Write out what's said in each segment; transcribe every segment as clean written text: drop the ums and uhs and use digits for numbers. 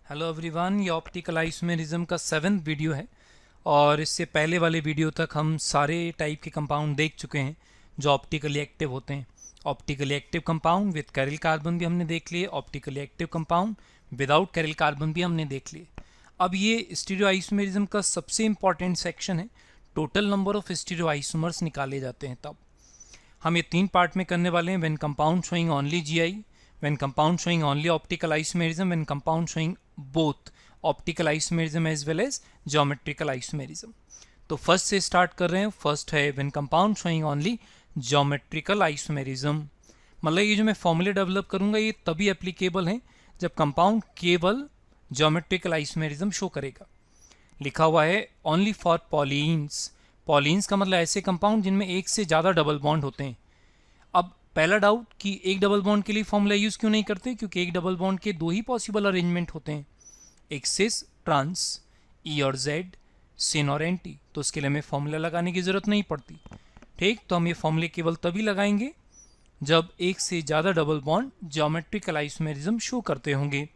Hello everyone, ये optical isomerism का 7th video है। और इससे पहले वाले वीडियो तक हम सारे टाइप के कंपाउंड देख चुके हैं जो ऑप्टिकली एक्टिव होते हैं। Optically active compound with chiral carbon भी हमने देख लिए, optically active compound without chiral carbon भी हमने देख लिए। अब ये स्टीरियो आइसोमेरिज्म का सबसे इंपॉर्टेंट सेक्शन है। Total number of stereo isomers निकाले जाते हैं। तब हम ये 3 पार्ट में करने वाले हैं। When compound showing only GI, when compound showing only optical isomerism, when compound showing both optical isomerism as well as geometrical isomerism। तो फर्स्ट से स्टार्ट कर रहे हैं। फर्स्ट है when compound showing only geometrical isomerism। मतलब ये जो मैं फॉर्मूले डेवलप करूंगा ये तभी एप्लीकेबल है जब कंपाउंड केवल geometrical isomerism शो करेगा। लिखा हुआ है ओनली फॉर पॉलीन्स। पॉलीन्स का मतलब ऐसे कंपाउंड जिनमें एक से ज़्यादा डबल बॉन्ड होते हैं। अब पहला डाउट कि एक डबल बॉन्ड के लिए फॉर्मूला यूज़ क्यों नहीं करते, क्योंकि एक डबल बॉन्ड के दो ही पॉसिबल अरेंजमेंट होते हैं, एक सिस ट्रांस, ई और जेड, सिन और एंटी। तो उसके लिए हमें फॉर्मूला लगाने की ज़रूरत नहीं पड़ती। ठीक, तो हम ये फॉर्मूले केवल तभी लगाएंगे जब एक से ज़्यादा double bond geometrical isomerism show करते होंगे।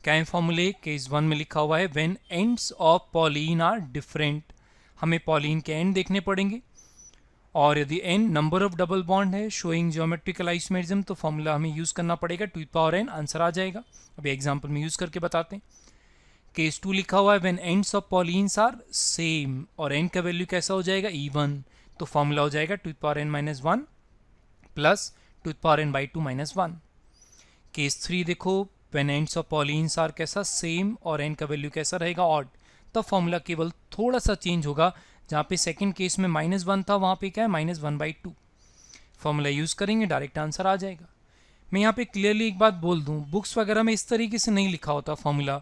क्या है फॉर्मूले? केस 1 में लिखा हुआ है when ends of polyene are different. हमें पॉलीन के एंड देखने पड़ेंगे, और यदि n number of double bond है शोइंग ज्योमेट्रिकल आइसोमेरिज्म तो फॉर्मूला हमें यूज़ करना पड़ेगा 2n, आंसर आ जाएगा। अभी एग्जांपल में यूज़ करके बताते हैं। केस 2 लिखा हुआ है when ends of polyenes are same, और n का वैल्यू कैसा हो जाएगा? even। तो फॉर्मूला हो जाएगा 2n-1 प्लस 2n/2-1। केस 3 देखो, when ends of polyenes are कैसा? सेम, और n का वैल्यू कैसा रहेगा? ऑड। तब फॉर्मूला केवल थोड़ा सा चेंज होगा। जहाँ पे सेकंड केस में -1 था वहाँ पे क्या है? -1/2। फॉर्मूला यूज़ करेंगे, डायरेक्ट आंसर आ जाएगा। मैं यहाँ पे क्लियरली एक बात बोल दूँ, बुक्स वगैरह में इस तरीके से नहीं लिखा होता फॉर्मूला।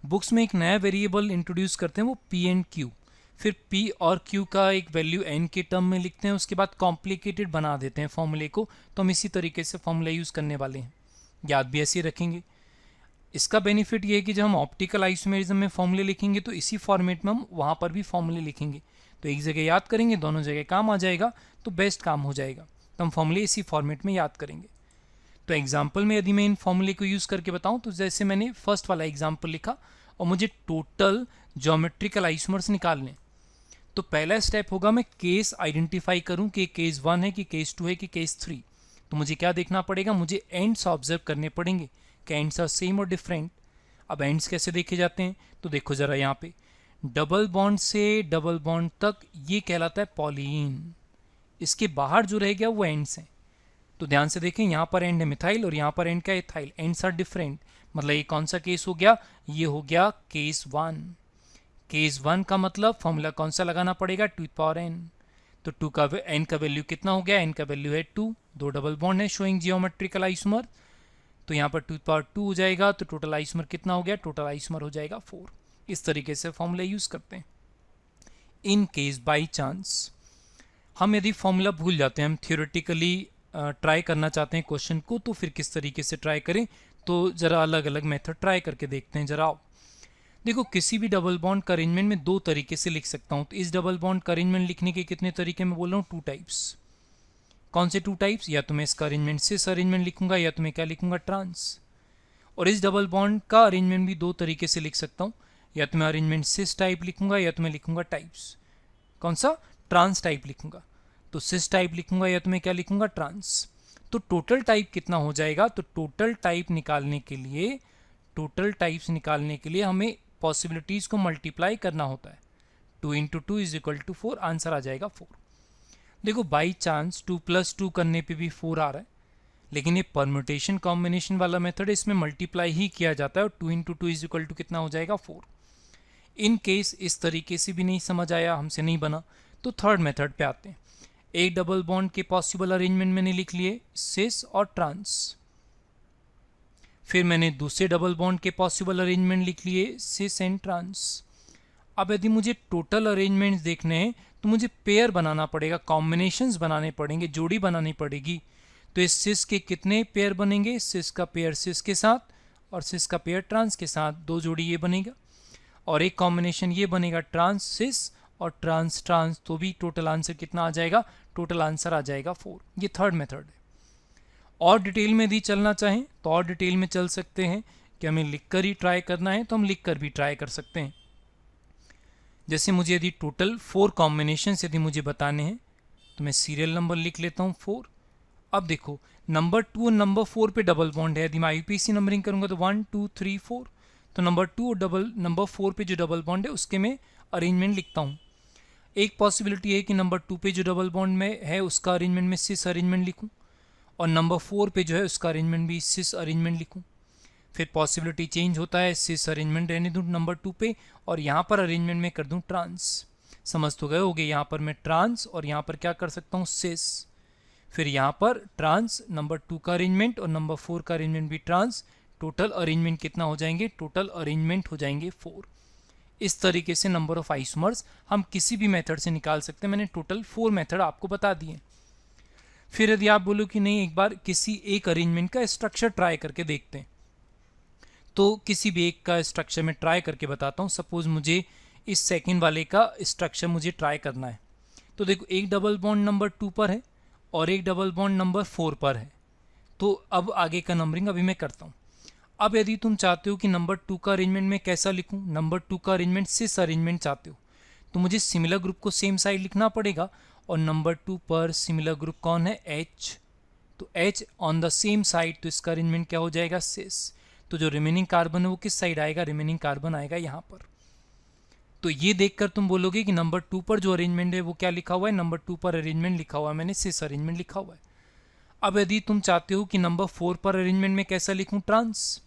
बुक्स में एक नया वेरिएबल इंट्रोड्यूस करते हैं, वो पी एंड क्यू। फिर पी और क्यू का एक वैल्यू एन के टर्म में लिखते हैं, उसके बाद कॉम्प्लिकेटेड बना देते हैं फॉर्मूले को। तो हम इसी तरीके से फॉर्मूला यूज़ करने वाले हैं, याद भी ऐसे ही रखेंगे। इसका बेनिफिट ये है कि जब हम ऑप्टिकल आइसोमेरिज्म में फॉर्मूले लिखेंगे तो इसी फॉर्मेट में हम वहाँ पर भी फॉर्मूले लिखेंगे। तो एक जगह याद करेंगे, दोनों जगह काम आ जाएगा, तो बेस्ट काम हो जाएगा। तो हम फॉर्मूले इसी फॉर्मेट में याद करेंगे। तो एग्जाम्पल में यदि मैं इन फॉर्मूले को यूज़ करके बताऊँ तो जैसे मैंने फर्स्ट वाला एग्जाम्पल लिखा और मुझे टोटल ज्योमेट्रिकल आइसोमर्स निकालने, तो पहला स्टेप होगा मैं केस आइडेंटिफाई करूँ कि केस 1 है कि केस 2 है कि केस 3। तो मुझे क्या देखना पड़ेगा? मुझे एंड्स ऑब्जर्व करने पड़ेंगे कि एंड्स आर सेम और डिफरेंट। अब एंड्स कैसे देखे जाते हैं? तो देखो ज़रा यहाँ पे डबल बॉन्ड से डबल बॉन्ड तक ये कहलाता है पॉलीन। इसके बाहर जो रह गया वो एंड्स हैं। तो ध्यान से देखें, यहाँ पर एंड है मिथाइल और यहाँ पर एंड क्या है? इथाइल। Ends are different. मतलब ये कौन सा केस हो गया? ये हो गया केस 1। केस 1 का मतलब फॉर्मूला कौन सा लगाना पड़ेगा? 2n। तो 2 का n का वैल्यू कितना हो गया? n का वैल्यू है 2। दो डबल बॉन्ड है शोइंग जियोमेट्रिकल आइसोमर, तो यहाँ पर 2 हो जाएगा। तो टोटल आइसोमर कितना हो गया? टोटल आइसोमर हो जाएगा 4। इस तरीके से फॉर्मूला यूज़ करते हैं। इन केस बाई चांस हम यदि फॉर्मूला भूल जाते हैं, हम थियोरेटिकली ट्राई करना चाहते हैं क्वेश्चन को, तो फिर किस तरीके से ट्राई करें? तो ज़रा अलग अलग मेथड ट्राई करके देखते हैं। ज़रा देखो, किसी भी डबल बॉन्ड का अरेंजमेंट में 2 तरीके से लिख सकता हूँ। तो इस डबल बॉन्ड का अरेंजमेंट लिखने के कितने तरीके मैं बोल रहा हूँ? 2 टाइप्स। कौन से 2 टाइप्स? या तो मैं इसका अरेंजमेंट सिस अरेंजमेंट लिखूंगा, या तो मैं क्या लिखूंगा? ट्रांस। और इस डबल बॉन्ड का अरेंजमेंट भी 2 तरीके से लिख सकता हूँ। या तो मैं अरेंजमेंट सिस टाइप लिखूंगा, या तो मैं लिखूंगा टाइप्स। कौन सा? ट्रांस टाइप लिखूंगा। तो सिस टाइप लिखूंगा, या तो मैं क्या लिखूंगा? ट्रांस। तो टोटल टाइप कितना हो जाएगा? तो टोटल टाइप निकालने के लिए, टोटल टाइप्स निकालने के लिए हमें पॉसिबिलिटीज़ को मल्टीप्लाई करना होता है। 2 × 2 = 4, आंसर आ जाएगा 4। देखो, बाई चांस 2 + 2 करने पे भी 4 आ रहा है, लेकिन ये परम्यूटेशन कॉम्बिनेशन वाला मेथड है, इसमें मल्टीप्लाई ही किया जाता है। और 2 × 2 = कितना हो जाएगा? 4। इन केस इस तरीके से भी नहीं समझ आया, हमसे नहीं बना, तो थर्ड मेथड पे आते हैं। एक डबल बॉन्ड के पॉसिबल अरेंजमेंट मैंने लिख लिए सिस और ट्रांस। फिर मैंने दूसरे डबल बॉन्ड के पॉसिबल अरेंजमेंट लिख लिए सिस एंड ट्रांस। अब यदि मुझे टोटल अरेंजमेंट्स देखने हैं तो मुझे पेयर बनाना पड़ेगा, कॉम्बिनेशंस बनाने पड़ेंगे, जोड़ी बनानी पड़ेगी। तो इस सिस के कितने पेयर बनेंगे? सिस का पेयर सिस के साथ और सिस का पेयर ट्रांस के साथ, 2 जोड़ी ये बनेगा। और एक कॉम्बिनेशन ये बनेगा ट्रांस सिस और ट्रांस ट्रांस। तो भी टोटल आंसर कितना आ जाएगा? टोटल आंसर आ जाएगा 4। ये थर्ड मेथड है। और डिटेल में यदि चलना चाहें तो और डिटेल में चल सकते हैं कि हमें लिखकर ही ट्राई करना है तो हम लिखकर भी ट्राई कर सकते हैं। जैसे मुझे यदि टोटल 4 कॉम्बिनेशंस यदि मुझे बताने हैं तो मैं सीरियल नंबर लिख लेता हूँ 4। अब देखो नंबर 2 और नंबर 4 पे डबल बॉन्ड है, यदि मैं आईयूपीएसी नंबरिंग करूंगा तो 1 2 3 4, तो नंबर 2 और नंबर 4 पे जो डबल बॉन्ड है उसके मैं अरेंजमेंट लिखता हूँ। एक पॉसिबिलिटी है कि नंबर 2 पे जो डबल बॉन्ड में है उसका अरेंजमेंट में सिस अरेंजमेंट लिखूँ, और नंबर 4 पे जो है उसका अरेंजमेंट भी सिस अरेंजमेंट लिखूँ। फिर पॉसिबिलिटी चेंज होता है, सिस अरेंजमेंट रहने दूँ नंबर 2 पे और यहाँ पर अरेंजमेंट में कर दूँ ट्रांस। समझ तो गए होगे, यहाँ पर मैं ट्रांस और यहाँ पर क्या कर सकता हूँ सिस। फिर यहाँ पर ट्रांस नंबर 2 का अरेंजमेंट और नंबर 4 का अरेंजमेंट भी ट्रांस। टोटल अरेंजमेंट कितना हो जाएंगे, टोटल अरेंजमेंट हो जाएंगे 4। इस तरीके से नंबर ऑफ आइसोमर्स हम किसी भी मेथड से निकाल सकते हैं। मैंने टोटल 4 मेथड आपको बता दिए। फिर यदि आप बोलो कि नहीं एक बार किसी एक अरेंजमेंट का स्ट्रक्चर ट्राई करके देखते हैं, तो किसी भी एक का स्ट्रक्चर में ट्राई करके बताता हूँ। सपोज मुझे इस सेकंड वाले का स्ट्रक्चर मुझे ट्राई करना है, तो देखो एक डबल बॉन्ड नंबर 2 पर है और एक डबल बॉन्ड नंबर 4 पर है। तो अब आगे का नंबरिंग अभी मैं करता हूँ। अब यदि तुम चाहते हो कि नंबर 2 का अरेंजमेंट मैं कैसा लिखूं, नंबर 2 का अरेंजमेंट सिस अरेंजमेंट चाहते हो तो मुझे सिमिलर ग्रुप को सेम साइड लिखना पड़ेगा, और नंबर 2 पर सिमिलर ग्रुप कौन है, H। तो H on the same side, तो इसका अरेंजमेंट क्या हो जाएगा, सिस। तो जो रिमेनिंग कार्बन है वो किस साइड आएगा, रिमेनिंग कार्बन आएगा यहाँ पर। तो ये देखकर तुम बोलोगे कि नंबर 2 पर जो अरेंजमेंट है वो क्या लिखा हुआ है, नंबर 2 पर अरेंजमेंट लिखा हुआ है, मैंने सिस अरेंजमेंट लिखा हुआ है। अब यदि तुम चाहते हो कि नंबर 4 पर अरेंजमेंट में कैसा लिखूं, ट्रांस।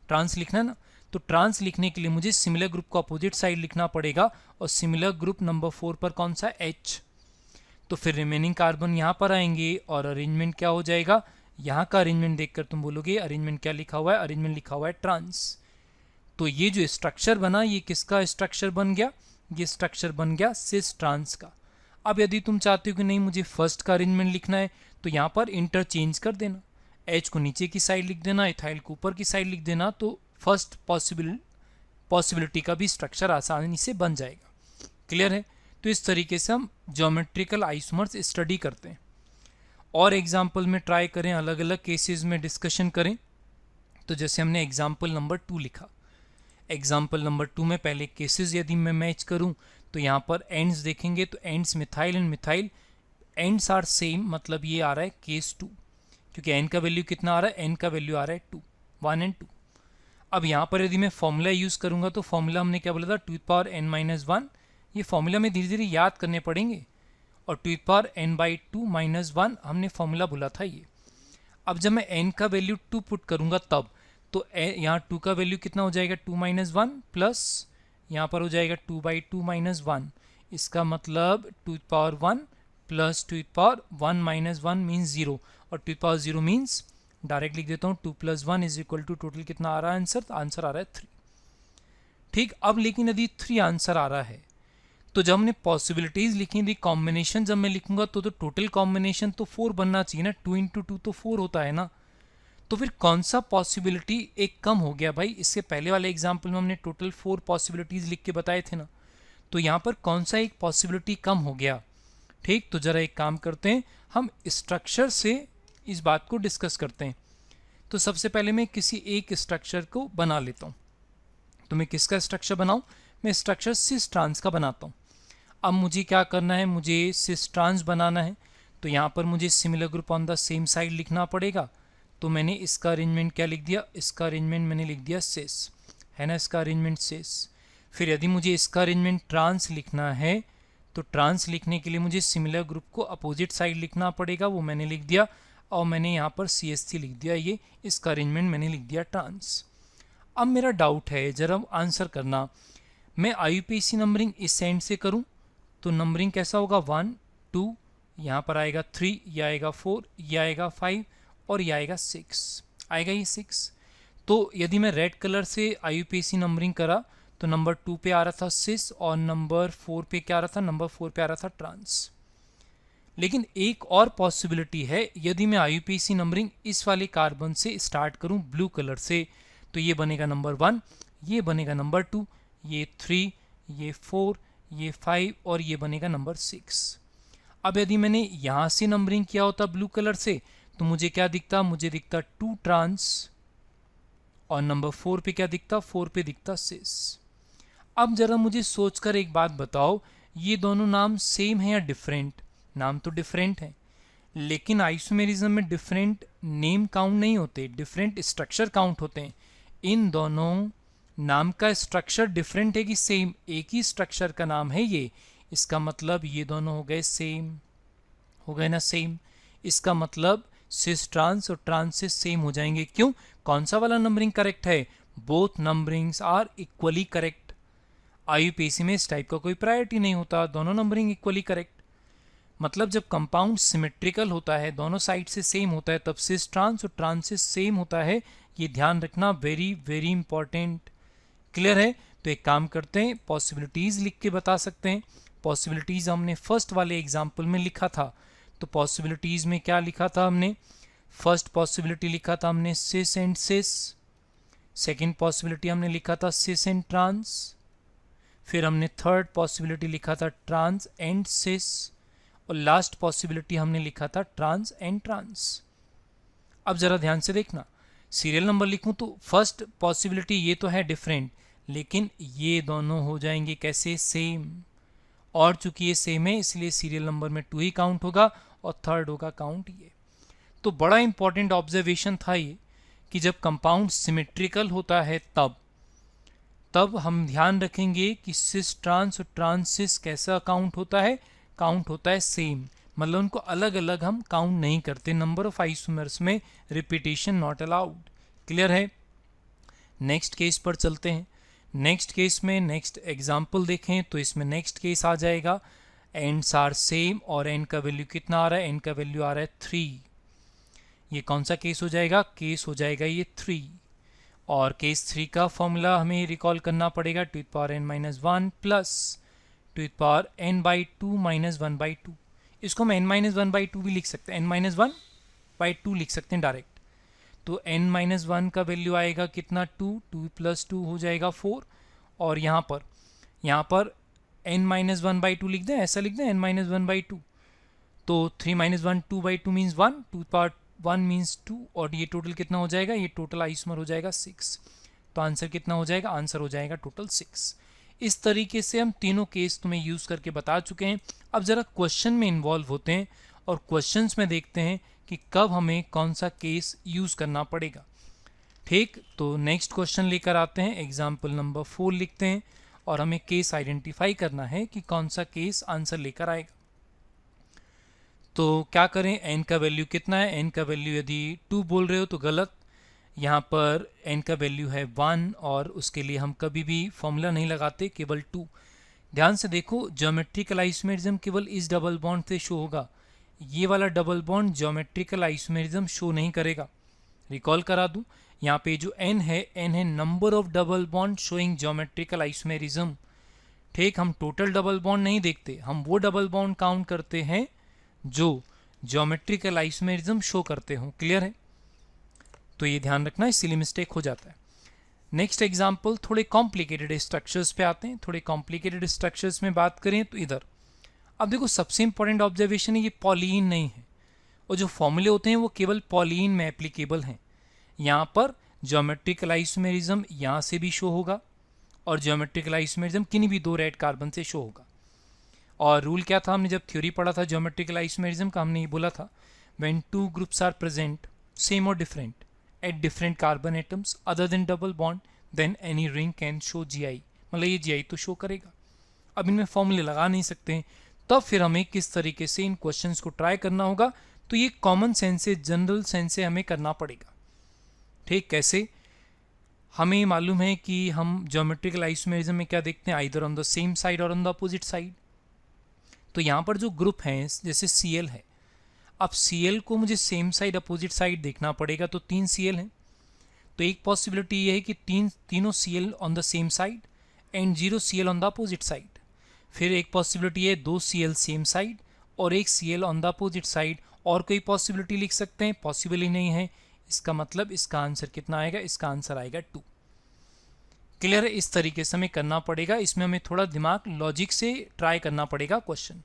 ट्रांस लिखना ना, तो ट्रांस लिखने के लिए मुझे सिमिलर ग्रुप को अपोजिट साइड लिखना पड़ेगा, और सिमिलर ग्रुप नंबर 4 पर कौन सा, H। तो फिर रिमेनिंग कार्बन यहाँ पर आएंगे और अरेंजमेंट क्या हो जाएगा, यहाँ का अरेंजमेंट देखकर तुम बोलोगे अरेंजमेंट क्या लिखा हुआ है, अरेंजमेंट लिखा हुआ है ट्रांस। तो ये जो स्ट्रक्चर बना ये किसका स्ट्रक्चर बन गया, ये स्ट्रक्चर बन गया सिस ट्रांस का। अब यदि तुम चाहते हो कि नहीं मुझे फर्स्ट का अरेंजमेंट लिखना है, तो यहाँ पर इंटरचेंज कर देना, H को नीचे की साइड लिख देना, इथाइल को ऊपर की साइड लिख देना, तो फर्स्ट पॉसिबिलिटी का भी स्ट्रक्चर आसानी से बन जाएगा। क्लियर है। तो इस तरीके से हम ज्योमेट्रिकल आइसोमर्स स्टडी करते हैं। और एग्जाम्पल में ट्राई करें, अलग अलग केसेस में डिस्कशन करें। तो जैसे हमने एग्जाम्पल नंबर 2 लिखा, एग्जाम्पल नंबर 2 में पहले केसेस यदि मैं मैच करूं तो यहाँ पर एंड्स देखेंगे, तो ends methyl end methyl ends are same, मतलब ये आ रहा है केस 2, क्योंकि एन का वैल्यू कितना आ रहा है, एन का वैल्यू आ रहा है 2, 1 एंड 2। अब यहाँ पर यदि मैं फॉर्मूला यूज़ करूँगा तो फॉर्मूला हमने क्या बोला था, 2n-1। ये फॉर्मूला में धीरे धीरे याद करने पड़ेंगे, और 2n/2 - 1 हमने फॉर्मूला बोला था ये। अब जब मैं n का वैल्यू 2 पुट करूँगा तब, तो यहाँ 2 का वैल्यू कितना हो जाएगा, 2 - 1 प्लस यहाँ पर हो जाएगा 2/2 - 1। इसका मतलब 2^1 प्लस 2^1 - 1 मीन्स 0, और 2^0 मीन्स डायरेक्ट लिख देता हूँ 2 + 1 = टोटल कितना आ रहा है आंसर, आंसर आ रहा है 3। ठीक। अब लेकिन यदि 3 आंसर आ रहा है तो जब हमने पॉसिबिलिटीज लिखी थी, कॉम्बिनेशन जब मैं लिखूंगा तो टोटल कॉम्बिनेशन तो 4 बनना चाहिए ना, 2 × 2 तो 4 होता है ना। तो फिर कौन सा पॉसिबिलिटी एक कम हो गया भाई, इससे पहले वाले एग्जाम्पल में हमने टोटल 4 पॉसिबिलिटीज लिख के बताए थे ना, तो यहाँ पर कौन सा एक पॉसिबिलिटी कम हो गया। ठीक। तो जरा एक काम करते हैं, हम स्ट्रक्चर से इस बात को डिस्कस करते हैं। तो सबसे पहले मैं किसी एक स्ट्रक्चर को बना लेता हूँ। तो मैं किसका स्ट्रक्चर बनाऊँ, मैं स्ट्रक्चर सिस ट्रांस का बनाता हूँ। अब मुझे क्या करना है, मुझे सिस ट्रांस बनाना है, तो यहाँ पर मुझे similar group on the same side लिखना पड़ेगा। तो मैंने इसका अरेंजमेंट क्या लिख दिया, इसका अरेंजमेंट मैंने लिख दिया सिस, है ना, इसका अरेंजमेंट सिस। फिर यदि मुझे इसका अरेंजमेंट ट्रांस लिखना है, तो ट्रांस लिखने के लिए मुझे सिमिलर ग्रुप को अपोजिट साइड लिखना पड़ेगा, वो मैंने लिख दिया, और मैंने यहाँ पर CH3 लिख दिया, ये इसका अरेंजमेंट मैंने लिख दिया ट्रांस। अब मेरा डाउट है, जरा आंसर करना, मैं IUPAC नंबरिंग इस एंड से करूँ तो नंबरिंग कैसा होगा, 1 2, यहाँ पर आएगा 3, यह आएगा 4, यह आएगा 5, और यह आएगा 6, आएगा ये 6। तो यदि मैं रेड कलर से IUPAC नंबरिंग करा तो नंबर 2 पे आ रहा था सिस, और नंबर 4 पे क्या आ रहा था, नंबर 4 पे आ रहा था ट्रांस। लेकिन एक और पॉसिबिलिटी है, यदि मैं IUPAC नंबरिंग इस वाले कार्बन से स्टार्ट करूं ब्लू कलर से, तो ये बनेगा नंबर 1, ये बनेगा नंबर 2, ये 3, ये 4, ये 5, और ये बनेगा नंबर 6। अब यदि मैंने यहाँ से नंबरिंग किया होता ब्लू कलर से, तो मुझे क्या दिखता, मुझे दिखता 2 ट्रांस और नंबर 4 पे क्या दिखता, 4 पे दिखता सिस। अब जरा मुझे सोचकर एक बात बताओ, ये दोनों नाम सेम है या डिफरेंट? नाम तो डिफरेंट है, लेकिन आइसोमेरिज्म में डिफरेंट नेम काउंट नहीं होते, डिफरेंट स्ट्रक्चर काउंट होते हैं। इन दोनों नाम का स्ट्रक्चर डिफरेंट है कि सेम? एक ही स्ट्रक्चर का नाम है ये, इसका मतलब ये दोनों हो गए सेम, हो गए ना सेम। इसका मतलब सिस ट्रांस और ट्रांस से सेम हो जाएंगे। क्यों? कौन सा वाला नंबरिंग करेक्ट है? Both numberings are equally correct. IUPAC में इस टाइप का कोई प्रायोरिटी नहीं होता, दोनों नंबरिंग इक्वली करेक्ट। मतलब जब कंपाउंड सिमेट्रिकल होता है, दोनों साइड से सेम होता है, तब सिस ट्रांस और ट्रांस से सेम होता है। ये ध्यान रखना, वेरी वेरी इंपॉर्टेंट। क्लियर है? तो एक काम करते हैं, पॉसिबिलिटीज लिख के बता सकते हैं। पॉसिबिलिटीज हमने फर्स्ट वाले एग्जाम्पल में लिखा था, तो पॉसिबिलिटीज में क्या लिखा था हमने? फर्स्ट पॉसिबिलिटी लिखा था हमने cis and sis, second possibility हमने लिखा था सिस एंड ट्रांस, फिर हमने थर्ड पॉसिबिलिटी लिखा था ट्रांस एंड सिस, और लास्ट पॉसिबिलिटी हमने लिखा था ट्रांस एंड ट्रांस। अब जरा ध्यान से देखना, सीरियल नंबर लिखूं तो फर्स्ट पॉसिबिलिटी ये तो है डिफरेंट, लेकिन ये दोनों हो जाएंगे कैसे? सेम। और चूंकि ये सेम है इसलिए सीरियल नंबर में 2 ही काउंट होगा और थर्ड होगा काउंट ये। तो बड़ा इंपॉर्टेंट ऑब्जर्वेशन था ये कि जब कंपाउंड सिमेट्रिकल होता है तब हम ध्यान रखेंगे कि सिस ट्रांस और ट्रांस सिस कैसा काउंट होता है? काउंट होता है सेम, मतलब उनको अलग अलग हम काउंट नहीं करते। नंबर ऑफ आइसोमर्स में रिपीटेशन नॉट अलाउड। क्लियर है? नेक्स्ट केस पर चलते हैं। नेक्स्ट केस में नेक्स्ट एग्जाम्पल देखें तो इसमें नेक्स्ट केस आ जाएगा एंड्स आर सेम और एन का वैल्यू कितना आ रहा है? एन का वैल्यू आ रहा है 3। ये कौन सा केस हो जाएगा? केस हो जाएगा ये 3। और केस 3 का फॉर्मूला हमें रिकॉल करना पड़ेगा, 2n-1 प्लस 2n/2 माइनस 1/2। इसको हम n-1/2 भी लिख सकते हैं, n-1/2 लिख सकते हैं डायरेक्ट। तो n-1 का वैल्यू आएगा कितना? 2 + 2 हो जाएगा 4। और यहाँ पर n-1/2 लिख दें, ऐसा लिख दें n-1/2। तो 3 - 1 2/2 मीन्स 1, 2/1 मीन्स 2, और ये टोटल कितना हो जाएगा? ये टोटल आइसोमर हो जाएगा 6। तो आंसर कितना हो जाएगा? आंसर हो जाएगा टोटल 6। इस तरीके से हम तीनों केस तुम्हें यूज़ करके बता चुके हैं। अब ज़रा क्वेश्चन में इन्वॉल्व होते हैं और क्वेश्चंस में देखते हैं कि कब हमें कौन सा केस यूज़ करना पड़ेगा। ठीक, तो नेक्स्ट क्वेश्चन लेकर आते हैं। एग्जाम्पल नंबर 4 लिखते हैं और हमें केस आइडेंटिफाई करना है कि कौन सा केस आंसर लेकर आएगा। तो क्या करें? n का वैल्यू कितना है? n का वैल्यू यदि 2 बोल रहे हो तो गलत, यहाँ पर n का वैल्यू है 1 और उसके लिए हम कभी भी फॉर्मूला नहीं लगाते, केवल 2। ध्यान से देखो, ज्योमेट्रिकल आइसोमेरिज्म केवल इस डबल बॉन्ड से शो होगा, ये वाला double bond geometrical isomerism show नहीं करेगा। रिकॉल करा दूं, यहाँ पे जो n है number of double bond showing geometrical isomerism. ठीक, हम टोटल डबल बॉन्ड नहीं देखते, हम वो डबल बॉन्ड काउंट करते हैं जो ज्योमेट्रिकल आइसोमेरिज्म शो करते हो। क्लियर है? तो ये ध्यान रखना, इसीलिए मिस्टेक हो जाता है। नेक्स्ट एग्जाम्पल, थोड़े कॉम्प्लिकेटेड स्ट्रक्चर्स पे आते हैं। थोड़े कॉम्प्लिकेटेड स्ट्रक्चर्स में बात करें तो इधर अब देखो, सबसे इंपॉर्टेंट ऑब्जर्वेशन है ये पॉलीन नहीं है, और जो फॉर्मूले होते हैं वो केवल पॉलीन में एप्लीकेबल हैं। यहाँ पर ज्योमेट्रिकल आइसोमेरिज्म यहाँ से भी शो होगा और ज्योमेट्रिकल आइसोमेरिज्म किन्हीं भी 2 रेड कार्बन से शो होगा। और रूल क्या था? हमने जब थ्योरी पढ़ा था ज्योमेट्रिकल आइसोमेरिज्म का, हमने ये बोला था when 2 groups are present same और different at different carbon atoms other than double bond than any ring can show GI, मतलब ये GI तो शो करेगा। अब इनमें फॉर्मूले लगा नहीं सकते हैं, तब फिर हमें किस तरीके से इन क्वेश्चंस को ट्राई करना होगा? तो ये कॉमन सेंस से, जनरल सेंस से हमें करना पड़ेगा। ठीक, कैसे? हमें मालूम है कि हम ज्योमेट्रिकल आइसोमेरिज्म में क्या देखते हैं, either on the same side और ऑन द अपोजिट साइड। तो यहाँ पर जो ग्रुप हैं जैसे Cl है, अब Cl को मुझे सेम साइड अपोजिट साइड देखना पड़ेगा, तो 3 Cl हैं। तो एक पॉसिबिलिटी ये है कि तीनों Cl on the same side and 0 Cl on the opposite side. फिर एक पॉसिबिलिटी है 2 Cl सेम साइड और 1 Cl on the opposite side. और कोई पॉसिबिलिटी लिख सकते हैं? पॉसिबल ही नहीं है। इसका मतलब इसका आंसर कितना आएगा? इसका आंसर आएगा 2। क्लियर है? इस तरीके से हमें करना पड़ेगा। इसमें हमें थोड़ा दिमाग लॉजिक से ट्राई करना पड़ेगा क्वेश्चन।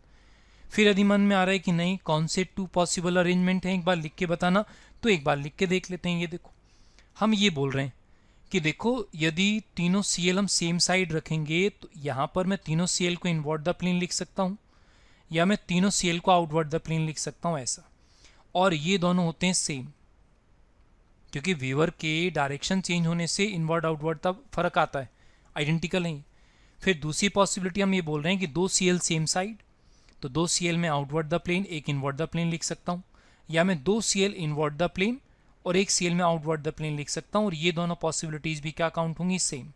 फिर यदि मन में आ रहा है कि नहीं, कौन से 2 पॉसिबल अरेंजमेंट हैं, एक बार लिख के बताना, तो एक बार लिख के देख लेते हैं। ये देखो, हम ये बोल रहे हैं कि देखो यदि तीनों Cl हम सेम साइड रखेंगे तो यहाँ पर मैं तीनों Cl को इनवर्ट द प्लेन लिख सकता हूँ, या मैं तीनों Cl को आउटवर्ड द प्लेन लिख सकता हूँ ऐसा, और ये दोनों होते हैं सेम, क्योंकि वीवर के डायरेक्शन चेंज होने से इनवर्ड आउटवर्ड तब फर्क आता है, आइडेंटिकल नहीं। फिर दूसरी पॉसिबिलिटी हम ये बोल रहे हैं कि दो Cl सेम साइड, तो दो Cl में आउटवर्ड द प्लेन एक इनवर्ट द प्लेन लिख सकता हूँ, या मैं दो Cl इनवर्ट द प्लेन और एक Cl में आउटवर्ड द प्लेन लिख सकता हूँ, और ये दोनों पॉसिबिलिटीज़ भी क्या काउंट होंगी, सेम।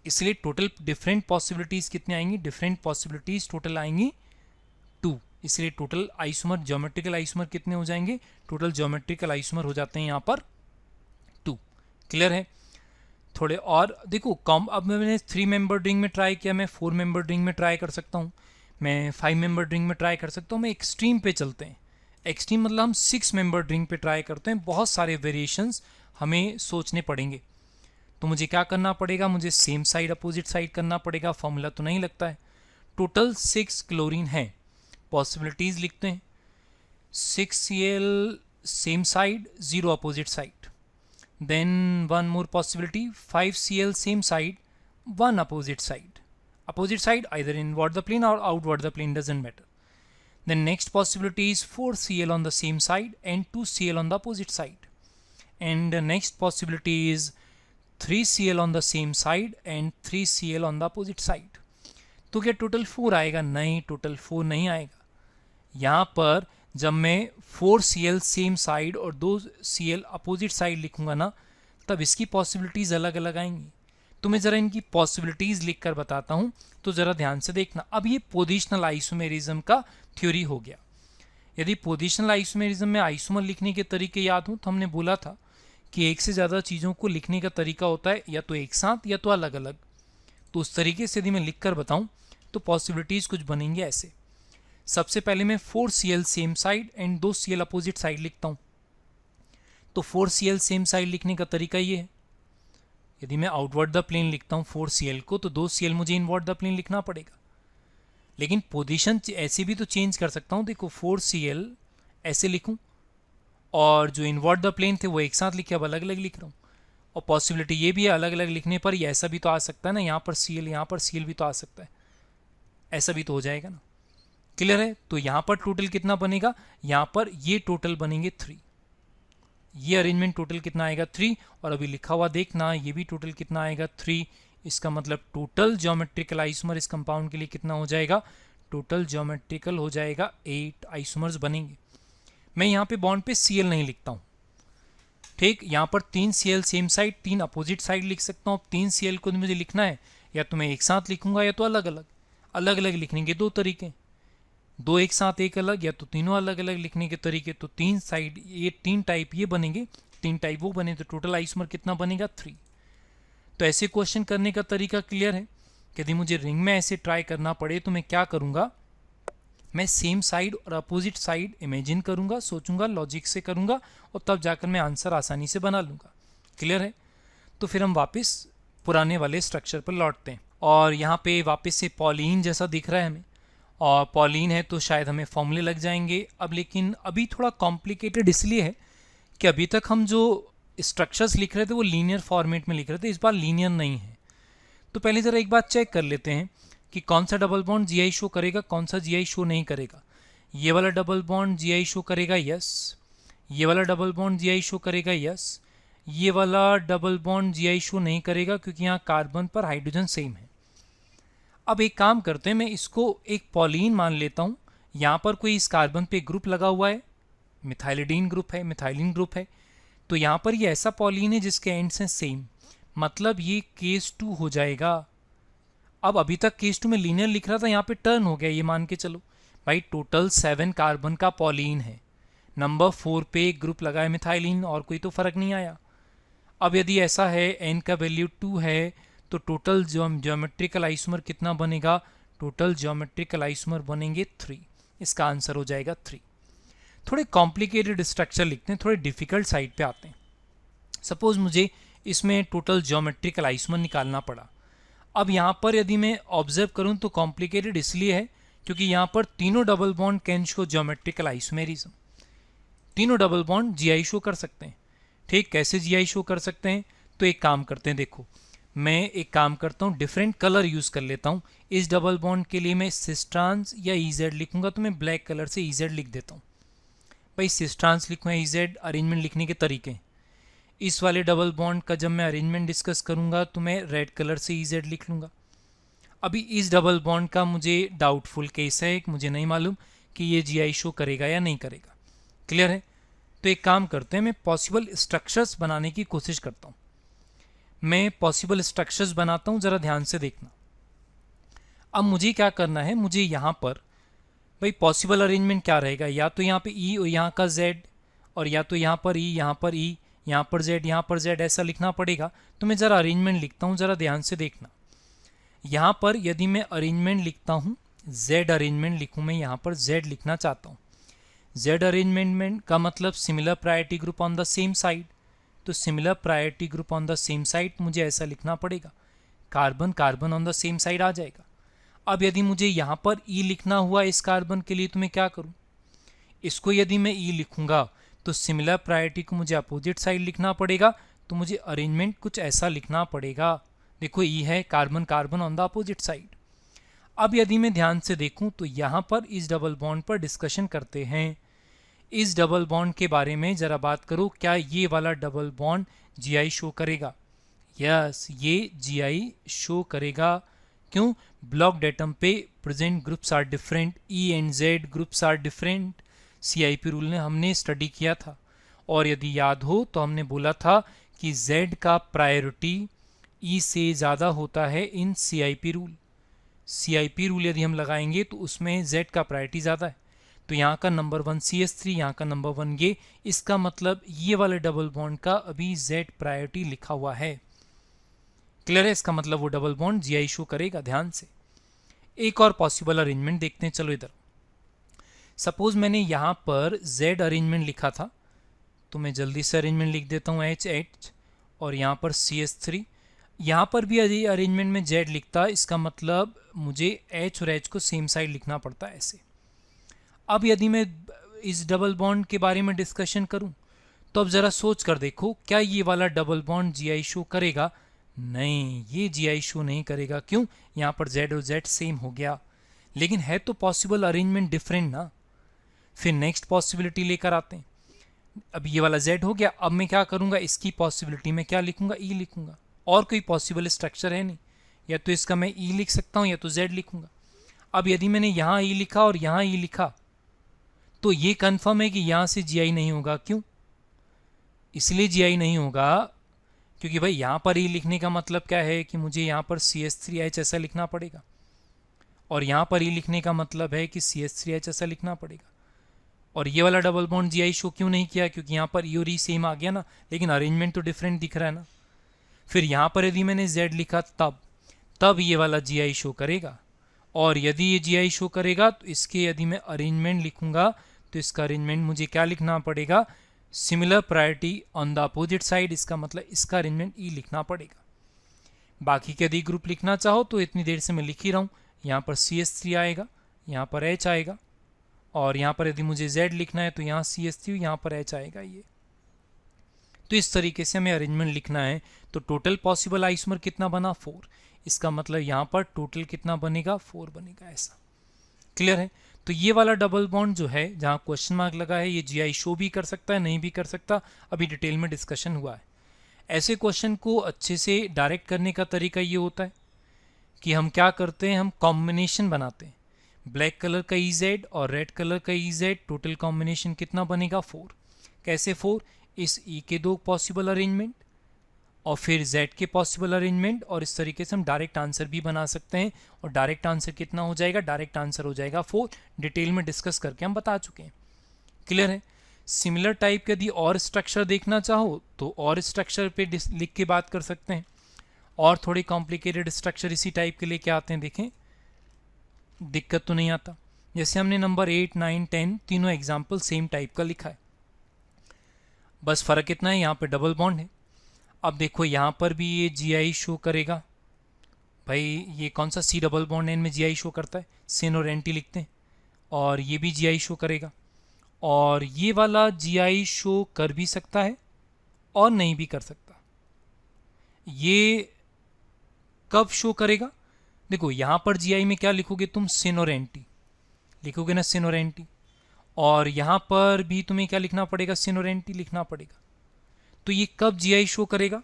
इसलिए टोटल डिफरेंट पॉसिबिलिटीज़ कितने आएंगी, डिफरेंट पॉसिबिलिटीज़ टोटल आएंगी 2। इसलिए टोटल आइसोमर ज्योमेट्रिकल आइसोमर कितने हो जाएंगे, टोटल ज्योमेट्रिकल आइसोमर हो जाते हैं यहाँ पर 2। क्लियर है। थोड़े और देखो अब मैंने 3 मेंबर रिंग में ट्राई किया, मैं 4 मेंबर रिंग में ट्राई कर सकता हूँ, मैं 5 मेंबर रिंग में ट्राई कर सकता हूँ, मैं एक्सट्रीम पे चलते हैं। एक्सट्रीम मतलब हम 6 मेंबर रिंग पे ट्राई करते हैं, बहुत सारे वेरिएशंस हमें सोचने पड़ेंगे। तो मुझे क्या करना पड़ेगा, मुझे सेम साइड अपोजिट साइड करना पड़ेगा, फॉर्मूला तो नहीं लगता है। टोटल 6 क्लोरीन है, पॉसिबिलिटीज़ लिखते हैं 6Cl same side 0 opposite side, then one more possibility 5Cl same side 1 opposite side either inward the plane or outward the plane, doesn't matter. Then next possibility is 4Cl on the same side and 2Cl on the opposite side, and the next possibility is 3Cl on the same side and 3Cl on the opposite side. तो क्या total 4 आएगा, नहीं total 4 नहीं आएगा। यहाँ पर जब मैं 4Cl सेम साइड और 2Cl अपोजिट साइड लिखूंगा ना, तब इसकी पॉसिबिलिटीज़ अलग अलग आएंगी। तो मैं ज़रा इनकी पॉसिबिलिटीज़ लिख कर बताता हूँ, तो ज़रा ध्यान से देखना। अब ये पोजिशनल आइसोमेरिज्म का थ्योरी हो गया। यदि पोजिशनल आइसोमेरिज्म में आइसोमर लिखने के तरीके याद हो तो हमने बोला था कि एक से ज़्यादा चीज़ों को लिखने का तरीका होता है या तो एक साथ या तो अलग अलग। तो उस तरीके से यदि मैं लिख कर बताऊँ तो पॉसिबिलिटीज़ कुछ बनेंगे ऐसे। सबसे पहले मैं 4Cl same side and 2Cl opposite side लिखता हूँ। तो 4Cl सेम साइड लिखने का तरीका ये है, यदि मैं आउटवर्ड द प्लेन लिखता हूँ 4Cl को, तो 2Cl मुझे इनवर्ड द प्लेन लिखना पड़ेगा। लेकिन पोजीशन ऐसे भी तो चेंज कर सकता हूँ, देखो 4Cl ऐसे लिखूँ और जो इनवर्ड द प्लेन थे वो एक साथ लिखे, अब अलग अलग लिख रहा हूँ। और पॉसिबिलिटी ये भी है अलग अलग लिखने पर ये ऐसा भी तो आ सकता है ना, यहाँ पर Cl यहाँ पर Cl भी तो आ सकता है, ऐसा भी तो हो जाएगा ना। क्लियर है। तो यहाँ पर टोटल कितना बनेगा, यहाँ पर ये टोटल बनेंगे 3, ये अरेंजमेंट टोटल कितना आएगा 3, और अभी लिखा हुआ देखना ये भी टोटल कितना आएगा 3। इसका मतलब टोटल ज्योमेट्रिकल आइसोमर इस कंपाउंड के लिए कितना हो जाएगा, टोटल ज्योमेट्रिकल हो जाएगा 8 आइसोमर्स बनेंगे। मैं यहाँ पे बॉन्ड पे Cl नहीं लिखता हूँ, ठीक। यहाँ पर 3Cl same side 3 opposite side लिख सकता हूँ। 3Cl को मुझे लिखना है या तो मैं एक साथ लिखूंगा या तो अलग अलग। अलग अलग लिखने के दो तरीके, दो एक साथ एक अलग, या तो तीनों अलग अलग लिखने के तरीके। तो 3 साइड ये 3 टाइप ये बनेंगे, 3 टाइप वो बने, तो टोटल आइसोमर कितना बनेगा 3। तो ऐसे क्वेश्चन करने का तरीका क्लियर है। यदि मुझे रिंग में ऐसे ट्राई करना पड़े तो मैं क्या करूँगा, मैं सेम साइड और अपोजिट साइड इमेजिन करूँगा, सोचूंगा, लॉजिक से करूँगा, और तब जाकर मैं आंसर आसानी से बना लूँगा। क्लियर है। तो फिर हम वापस पुराने वाले स्ट्रक्चर पर लौटते हैं, और यहाँ पे वापस से पॉलीन जैसा दिख रहा है हमें, और पॉलीन है तो शायद हमें फॉर्मूले लग जाएंगे अब। लेकिन अभी थोड़ा कॉम्प्लिकेटेड इसलिए है कि अभी तक हम जो स्ट्रक्चर्स लिख रहे थे वो लीनियर फॉर्मेट में लिख रहे थे, इस बार लीनियर नहीं है। तो पहले ज़रा एक बात चेक कर लेते हैं कि कौन सा डबल बॉन्ड GI शो करेगा, कौन सा GI शो नहीं करेगा। ये वाला डबल बॉन्ड GI शो करेगा, यस। ये वाला डबल बॉन्ड GI शो करेगा, यस। ये वाला डबल बॉन्ड GI शो नहीं करेगा क्योंकि यहाँ कार्बन पर हाइड्रोजन सेम है। अब एक काम करते हैं, मैं इसको एक पॉलीन मान लेता हूँ। यहाँ पर कोई इस कार्बन पे ग्रुप लगा हुआ है, मिथाइलिडीन ग्रुप है, मिथाइलिन ग्रुप है। तो यहाँ पर ये ऐसा पॉलीन है जिसके एंड्स हैं सेम, मतलब ये केस 2 हो जाएगा। अब अभी तक केस 2 में लीनियर लिख रहा था, यहाँ पे टर्न हो गया, ये मान के चलो भाई टोटल 7 कार्बन का पॉलीन है, नंबर 4 पे एक ग्रुप लगा है मिथाइलिन, और कोई तो फर्क नहीं आया। अब यदि ऐसा है n का वैल्यू 2 है तो टोटल ज्योमेट्रिकल आइसोमर कितना बनेगा, टोटल ज्योमेट्रिकल आइसोमर बनेंगे 3। इसका आंसर हो जाएगा 3। थोड़े कॉम्प्लिकेटेड स्ट्रक्चर लिखते हैं, थोड़े डिफिकल्ट साइड पे आते हैं। सपोज मुझे इसमें टोटल ज्योमेट्रिकल आइसोमर निकालना पड़ा। अब यहाँ पर यदि मैं ऑब्जर्व करूँ तो कॉम्प्लिकेटेड इसलिए है क्योंकि यहाँ पर तीनों double bond can show geometrical isomerism. तीनों डबल बॉन्ड GI शो कर सकते हैं, ठीक। कैसे GI शो कर सकते हैं, तो एक काम करते हैं, देखो मैं एक काम करता हूँ, डिफरेंट कलर यूज़ कर लेता हूँ। इस डबल बॉन्ड के लिए मैं सिस ट्रांस या EZ लिखूंगा, तो मैं ब्लैक कलर से EZ लिख देता हूँ। भाई सिस ट्रांस लिखूँ या EZ, अरेंजमेंट लिखने के तरीके। इस वाले डबल बॉन्ड का जब मैं अरेंजमेंट डिस्कस करूंगा तो मैं रेड कलर से EZ लिख लूँगा। अभी इस डबल बॉन्ड का मुझे डाउटफुल केस है, मुझे नहीं मालूम कि ये GI शो करेगा या नहीं करेगा। क्लियर है? तो एक काम करते हैं, मैं पॉसिबल स्ट्रक्चर्स बनाने की कोशिश करता हूँ। मैं पॉसिबल स्ट्रक्चर्स बनाता हूँ, ज़रा ध्यान से देखना। अब मुझे क्या करना है, मुझे यहाँ पर भाई पॉसिबल अरेंजमेंट क्या रहेगा, या तो यहाँ पे E और यहाँ का Z, और या तो यहाँ पर E, यहाँ पर E, यहाँ पर Z, यहाँ पर Z, ऐसा लिखना पड़ेगा। तो मैं ज़रा अरेंजमेंट लिखता हूँ, ज़रा ध्यान से देखना। यहाँ पर यदि मैं अरेंजमेंट लिखता हूँ, Z अरेंजमेंट लिखूँ, मैं यहाँ पर Z लिखना चाहता हूँ। Z अरेंजमेंट का मतलब similar priority group on the same side. तो similar priority group on the same side मुझे ऐसा लिखना पड़ेगा, carbon carbon on the same side आ जाएगा। अब यदि मुझे यहाँ पर E लिखना हुआ इस कार्बन के लिए, तो मैं क्या करूँ, इसको यदि मैं E लिखूंगा तो सिमिलर प्रायोरिटी को मुझे अपोजिट साइड लिखना पड़ेगा। तो मुझे अरेंजमेंट कुछ ऐसा लिखना पड़ेगा, देखो E है, carbon carbon on the opposite side. अब यदि मैं ध्यान से देखूं तो यहाँ पर इस डबल बॉन्ड पर डिस्कशन करते हैं। इस डबल बॉन्ड के बारे में ज़रा बात करो, क्या ये वाला डबल बॉन्ड GI शो करेगा? यस, ये GI शो करेगा। क्यों? ब्लॉक एटम पे present groups are different, E and Z groups are different. CIP rule ने हमने स्टडी किया था, और यदि याद हो तो हमने बोला था कि Z का प्रायोरिटी E से ज़्यादा होता है इन CIP रूल। CIP रूल यदि हम लगाएंगे तो उसमें Z का प्रायोरिटी ज़्यादा है। तो यहाँ का नंबर 1 CH3, यहाँ का नंबर 1 ये, इसका मतलब ये वाले डबल बॉन्ड का अभी Z प्रायोरिटी लिखा हुआ है। क्लियर है? इसका मतलब वो डबल बॉन्ड GI शो करेगा। ध्यान से एक और पॉसिबल अरेंजमेंट देखते हैं। चलो इधर, सपोज मैंने यहाँ पर Z अरेंजमेंट लिखा था, तो मैं जल्दी से अरेंजमेंट लिख देता हूँ HH, और यहाँ पर CH3। यहाँ पर भी यदि अरेंजमेंट में Z लिखता, इसका मतलब मुझे H और H को सेम साइड लिखना पड़ता है ऐसे। अब यदि मैं इस डबल बॉन्ड के बारे में डिस्कशन करूं, तो अब ज़रा सोच कर देखो, क्या ये वाला डबल बॉन्ड GI शो करेगा? नहीं, ये GI शो नहीं करेगा। क्यों? यहाँ पर Z और Z सेम हो गया, लेकिन है तो पॉसिबल अरेंजमेंट डिफरेंट ना। फिर नेक्स्ट पॉसिबिलिटी लेकर आते हैं। अब ये वाला Z हो गया, अब मैं क्या करूँगा, इसकी पॉसिबिलिटी में क्या लिखूँगा, E लिखूँगा। और कोई पॉसिबल स्ट्रक्चर है नहीं, या तो इसका मैं E लिख सकता हूँ या तो Z लिखूँगा। अब यदि मैंने यहाँ E लिखा और यहाँ E लिखा, तो ये कन्फर्म है कि यहाँ से GI नहीं होगा। क्यों? इसलिए GI नहीं होगा क्योंकि भाई यहाँ पर E लिखने का मतलब क्या है कि मुझे यहाँ पर CH3H ऐसा लिखना पड़ेगा, और यहाँ पर E लिखने का मतलब है कि CH3H ऐसा लिखना पड़ेगा। और ये वाला डबल बॉन्ड GI शो क्यों नहीं किया? क्योंकि यहाँ पर E और E सेम आ गया ना, लेकिन अरेंजमेंट तो डिफरेंट दिख रहा है ना। फिर यहाँ पर यदि मैंने Z लिखा तब ये वाला GI शो करेगा, और यदि ये GI शो करेगा तो इसके यदि मैं अरेंजमेंट लिखूंगा तो इसका अरेंजमेंट मुझे क्या लिखना पड़ेगा, similar priority on the opposite side. इसका मतलब इसका अरेंजमेंट E लिखना पड़ेगा। बाकी के यदि ग्रुप लिखना चाहो तो इतनी देर से मैं लिख ही रहा हूँ। यहाँ पर CH3 आएगा, यहाँ पर H आएगा, और यहाँ पर यदि मुझे Z लिखना है तो यहाँ CH3, यहाँ पर H आएगा। ये तो इस तरीके से हमें अरेंजमेंट लिखना है। तो टोटल पॉसिबल आइसोमर कितना बना, 4। इसका मतलब यहाँ पर टोटल कितना बनेगा, 4 बनेगा। ऐसा क्लियर है? तो ये वाला डबल बॉन्ड जो है, जहाँ क्वेश्चन मार्क लगा है, ये GI शो भी कर सकता है, नहीं भी कर सकता, अभी डिटेल में डिस्कशन हुआ है। ऐसे क्वेश्चन को अच्छे से डायरेक्ट करने का तरीका ये होता है कि हम क्या करते हैं, हम कॉम्बिनेशन बनाते हैं। ब्लैक कलर का EZ और रेड कलर का EZ, टोटल कॉम्बिनेशन कितना बनेगा, 4। कैसे 4? इस E के 2 पॉसिबल अरेंजमेंट और फिर Z के पॉसिबल अरेंजमेंट, और इस तरीके से हम डायरेक्ट आंसर भी बना सकते हैं। और डायरेक्ट आंसर कितना हो जाएगा, डायरेक्ट आंसर हो जाएगा 4। डिटेल में डिस्कस करके हम बता चुके हैं। क्लियर है? सिमिलर टाइप के यदि और स्ट्रक्चर देखना चाहो तो और स्ट्रक्चर पे लिख के बात कर सकते हैं। और थोड़े कॉम्प्लिकेटेड स्ट्रक्चर इसी टाइप के लेके आते हैं, देखें दिक्कत तो नहीं आता। जैसे हमने नंबर 8, 9, 10 तीनों एग्जाम्पल सेम टाइप का लिखा है, बस फ़र्क इतना है यहाँ पे डबल बॉन्ड है। अब देखो यहाँ पर भी ये GI शो करेगा। भाई ये कौन सा C डबल बॉन्ड है, इनमें GI शो करता है, सिन और एंटी लिखते हैं, और ये भी GI शो करेगा। और ये वाला GI शो कर भी सकता है और नहीं भी कर सकता। ये कब शो करेगा? देखो यहाँ पर जीआई में क्या लिखोगे तुम, सिन और एंटी लिखोगे ना, सिन और एंटी। और यहाँ पर भी तुम्हें क्या लिखना पड़ेगा, सिन और एंटी लिखना पड़ेगा। तो ये कब जीआई शो करेगा?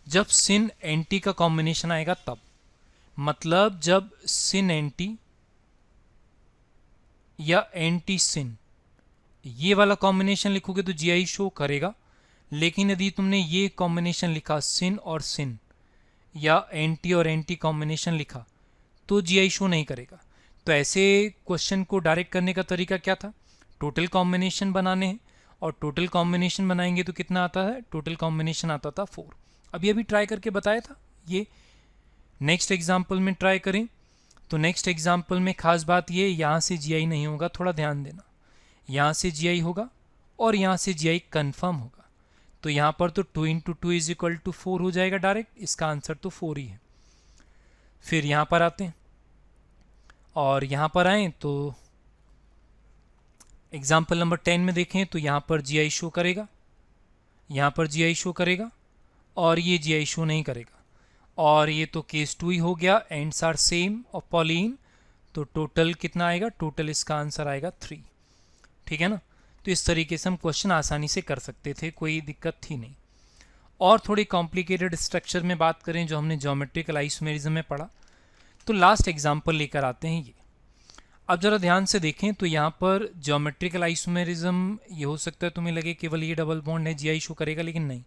जब सिन एंटी का कॉम्बिनेशन आएगा तब। मतलब जब सिन एंटी या एंटी सिन ये वाला कॉम्बिनेशन लिखोगे तो जीआई शो करेगा। लेकिन यदि तुमने ये कॉम्बिनेशन लिखा सिन और सिन या एंटी और एंटी कॉम्बिनेशन लिखा तो जीआई शो नहीं करेगा। तो ऐसे क्वेश्चन को डायरेक्ट करने का तरीका क्या था, टोटल कॉम्बिनेशन बनाने हैं। और टोटल कॉम्बिनेशन बनाएंगे तो कितना आता है, टोटल कॉम्बिनेशन आता था 4। अभी ट्राई करके बताया था ये। नेक्स्ट एग्जाम्पल में ट्राई करें तो नेक्स्ट एग्जाम्पल में खास बात ये, यहाँ से जीआई नहीं होगा, थोड़ा ध्यान देना। यहाँ से जीआई होगा और यहाँ से जीआई कंफर्म होगा। तो यहाँ पर तो 2 × 2 = 4 हो जाएगा डायरेक्ट, इसका आंसर तो 4 ही है। फिर यहाँ पर आते हैं और यहाँ पर आएँ तो एग्जाम्पल नंबर 10 में देखें तो यहाँ पर जीआई शो करेगा, यहाँ पर जीआई शो करेगा और ये जीआई शो नहीं करेगा। और ये तो केस 2 ही हो गया, एंड्स आर सेम और पॉलीन। तो टोटल कितना आएगा, टोटल इसका आंसर आएगा 3। ठीक है ना। तो इस तरीके से हम क्वेश्चन आसानी से कर सकते थे, कोई दिक्कत थी नहीं। और थोड़ी कॉम्प्लिकेटेड स्ट्रक्चर में बात करें जो हमने ज्योमेट्रिकल आइसोमेरिज्म में पढ़ा, तो लास्ट एग्जाम्पल लेकर आते हैं ये। अब जरा ध्यान से देखें तो यहाँ पर ज्योमेट्रिकल आइसोमेरिज्म ये हो सकता है तुम्हें लगे केवल ये डबल बॉन्ड है जीआई शो करेगा, लेकिन नहीं,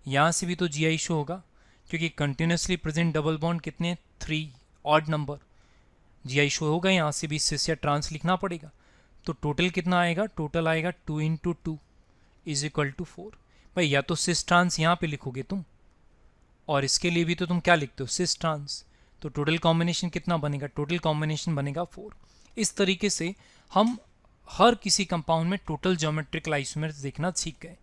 यहाँ से भी तो जीआई शो होगा क्योंकि कंटिन्यूसली प्रेजेंट डबल बॉन्ड कितने, 3 ऑड नंबर। जीआई शो होगा, यहाँ से भी सिस या ट्रांस लिखना पड़ेगा। तो टोटल कितना आएगा, टोटल आएगा 2 × 2 = 4। भाई या तो सिस ट्रांस यहाँ पे लिखोगे तुम, और इसके लिए भी तो तुम क्या लिखते हो, सिस ट्रांस। तो टोटल कॉम्बिनेशन कितना बनेगा, टोटल कॉम्बिनेशन बनेगा 4। इस तरीके से हम हर किसी कंपाउंड में टोटल ज्योमेट्रिकल आइसोमेर्स देखना सीख गए।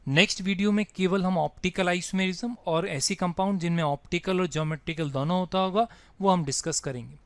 नेक्स्ट वीडियो में केवल हम ऑप्टिकल आइसोमेरिज्म और ऐसी कंपाउंड जिनमें ऑप्टिकल और ज्योमेट्रिकल दोनों होता होगा वो हम डिस्कस करेंगे।